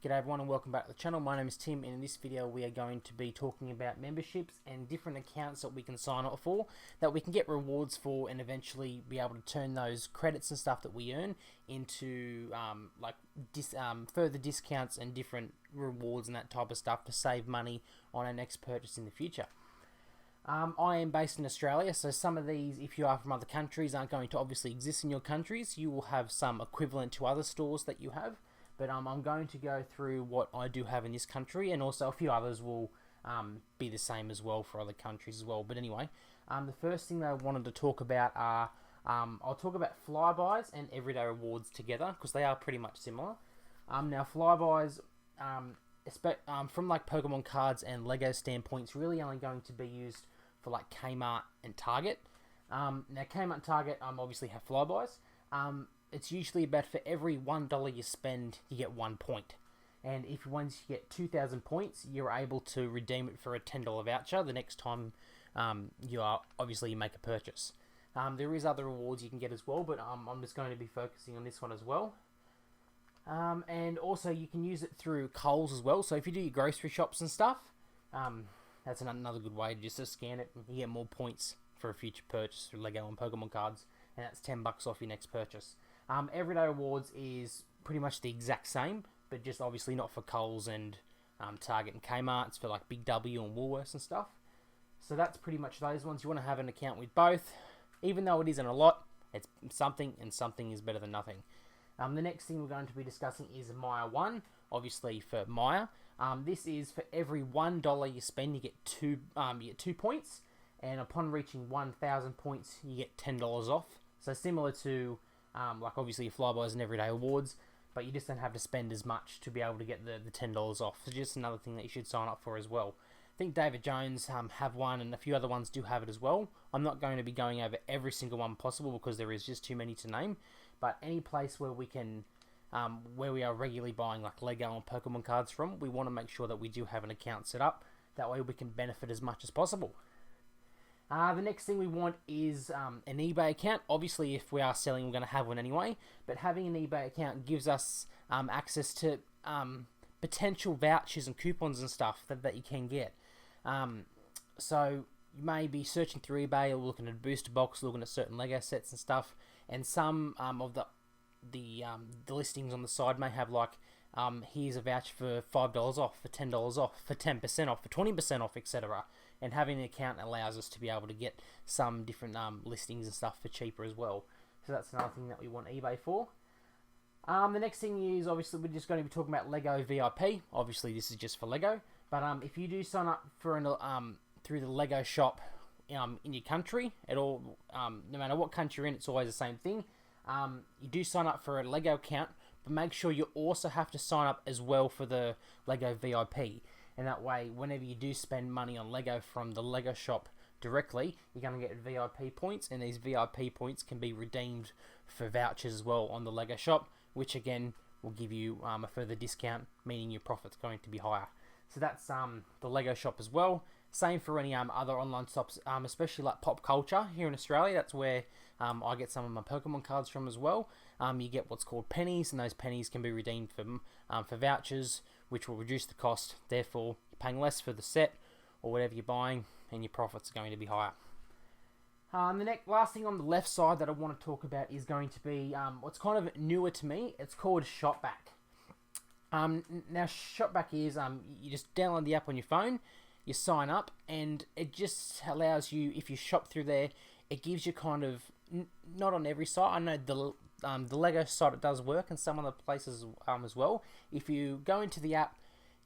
G'day everyone and welcome back to the channel. My name is Tim, and in this video we are going to be talking about memberships and different accounts that we can sign up for, that we can get rewards for, and eventually be able to turn those credits and stuff that we earn into further discounts and different rewards and that type of stuff to save money on our next purchase in the future. I am based in Australia, so some of these, if you are from other countries, aren't going to obviously exist in your countries. You will have some equivalent to other stores that you have. But I'm going to go through what I do have in this country, and also a few others will be the same as well for other countries as well. But anyway, the first thing that I wanted to talk about are, I'll talk about Flybys and Everyday Rewards together, because they are pretty much similar. Now Flybys, from like Pokemon cards and Lego standpoints, really only going to be used for like Kmart and Target. Now Kmart and Target obviously have Flybys. It's usually about for every $1 you spend, you get 1 point. And if once you get 2,000 points, you're able to redeem it for a $10 voucher the next time you make a purchase. There is other rewards you can get as well, but I'm just going to be focusing on this one as well. And also you can use it through Coles as well. So if you do your grocery shops and stuff, that's another good way to just scan it and you get more points for a future purchase through Lego and Pokemon cards. And that's $10 off your next purchase. Everyday Rewards is pretty much the exact same, but just obviously not for Coles and Target and Kmart. It's for like Big W and Woolworths and stuff. So that's pretty much those ones. You want to have an account with both. Even though it isn't a lot, it's something, and something is better than nothing. The next thing we're going to be discussing is Maya 1, obviously for Maya. This is for every $1 you spend, you get 2 points, and upon reaching 1,000 points, you get $10 off. So similar to obviously your Flybys and Everyday Rewards, but you just don't have to spend as much to be able to get the $10 off. So just another thing that you should sign up for as well. I think David Jones have one, and a few other ones do have it as well. I'm not going to be going over every single one possible because there is just too many to name. But any place where we can, where we are regularly buying like Lego and Pokemon cards from, we want to make sure that we do have an account set up. That way we can benefit as much as possible. The next thing we want is an eBay account. Obviously, if we are selling, we're going to have one anyway. But having an eBay account gives us access to potential vouchers and coupons and stuff that you can get. So you may be searching through eBay or looking at a booster box, looking at certain Lego sets and stuff. And some of the listings on the side may have like, here's a voucher for $5 off, for $10 off, for 10% off, for 20% off, etc. And having an account allows us to be able to get some different listings and stuff for cheaper as well. So that's another thing that we want eBay for. The next thing is, obviously, we're just going to be talking about Lego VIP. Obviously, this is just for Lego. But if you do sign up for through the Lego shop in your country, no matter what country you're in, it's always the same thing. You do sign up for a Lego account, but make sure you also have to sign up as well for the Lego VIP. And that way, whenever you do spend money on Lego from the Lego shop directly, you're going to get VIP points, and these VIP points can be redeemed for vouchers as well on the Lego shop, which again will give you a further discount, meaning your profit's going to be higher. So that's the Lego shop as well. Same for any other online shops, especially like Pop Culture here in Australia. That's where I get some of my Pokemon cards from as well. You get what's called pennies, and those pennies can be redeemed for vouchers, which will reduce the cost. Therefore, you're paying less for the set or whatever you're buying, and your profits are going to be higher. The last thing on the left side that I want to talk about is going to be what's kind of newer to me. It's called Shopback. Now, Shopback is you just download the app on your phone, you sign up, and it just allows you, if you shop through there, it gives you kind of, not on every site, I know the Lego site, it does work, and some other places as well. If you go into the app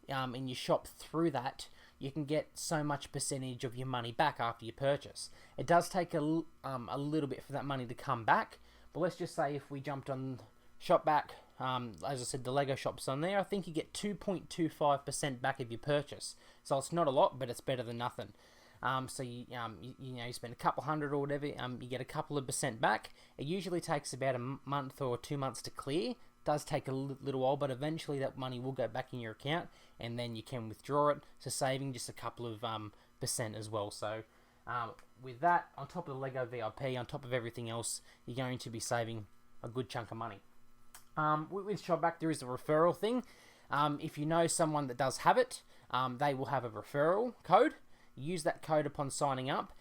and you shop through that, you can get so much percentage of your money back after your purchase. It does take a little bit for that money to come back, but let's just say if we jumped on Shopback, as I said, the Lego shop's on there, I think you get 2.25% back of your purchase. So it's not a lot, but it's better than nothing. So you spend a couple hundred or whatever, you get a couple of percent back. It usually takes about a month or 2 months to clear. It does take a little while, but eventually that money will go back in your account, and then you can withdraw it, so saving just a couple of percent as well. So with that, on top of the Lego VIP, on top of everything else, you're going to be saving a good chunk of money. With Shopback, there is a referral thing. If you know someone that does have it, they will have a referral code. Use that code upon signing up,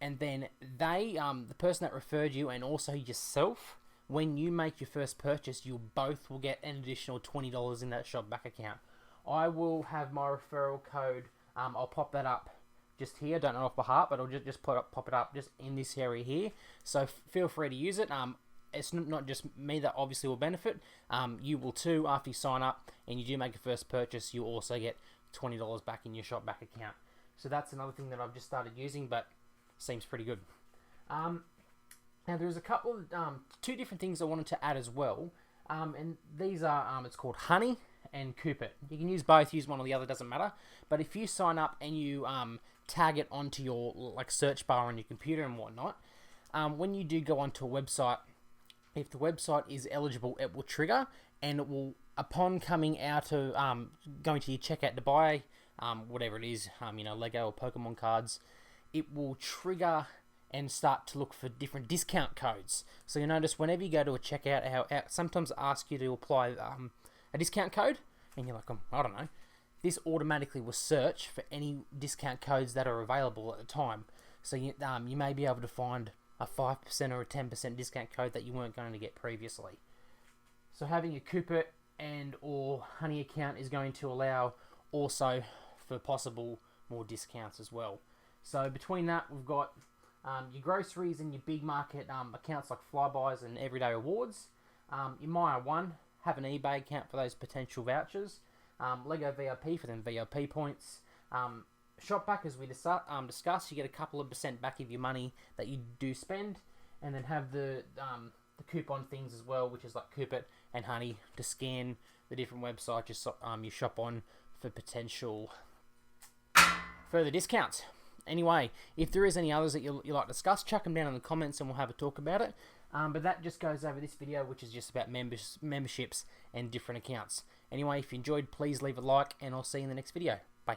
and then they, the person that referred you and also yourself, when you make your first purchase, you both will get an additional $20 in that Shopback account. I will have my referral code. I'll pop that up just here. Don't know off by heart, but I'll just pop it up just in this area here. So feel free to use it. It's not just me that obviously will benefit. You will too. After you sign up and you do make a first purchase, you'll also get $20 back in your Shopback account. So that's another thing that I've just started using, but seems pretty good. Now there's a couple of two different things I wanted to add as well, and these are it's called Honey and Coop It. You can use both, use one or the other, doesn't matter. But if you sign up and you tag it onto your search bar on your computer and whatnot, when you do go onto a website, if the website is eligible, it will trigger, and it will, upon coming out of going to your checkout to buy whatever it is, Lego or Pokemon cards, it will trigger and start to look for different discount codes. So you notice whenever you go to a checkout, how sometimes ask you to apply a discount code, and you're like, I don't know. This automatically will search for any discount codes that are available at the time. So you may be able to find a 5% or a 10% discount code that you weren't going to get previously. So having a Coop It and or Honey account is going to allow also for possible more discounts as well. So between that, we've got your groceries and your big market accounts like Flybys and Everyday Rewards. Your Maya One, have an eBay account for those potential vouchers. Lego VIP for them VIP points. Shopback, as we discussed, you get a couple of % back of your money that you do spend, and then have the coupon things as well, which is like Coop It and Honey, to scan the different websites you shop on for potential further discounts. Anyway, if there is any others that you like to discuss, chuck them down in the comments and we'll have a talk about it. But that just goes over this video, which is just about memberships and different accounts. Anyway, if you enjoyed, please leave a like, and I'll see you in the next video. Bye.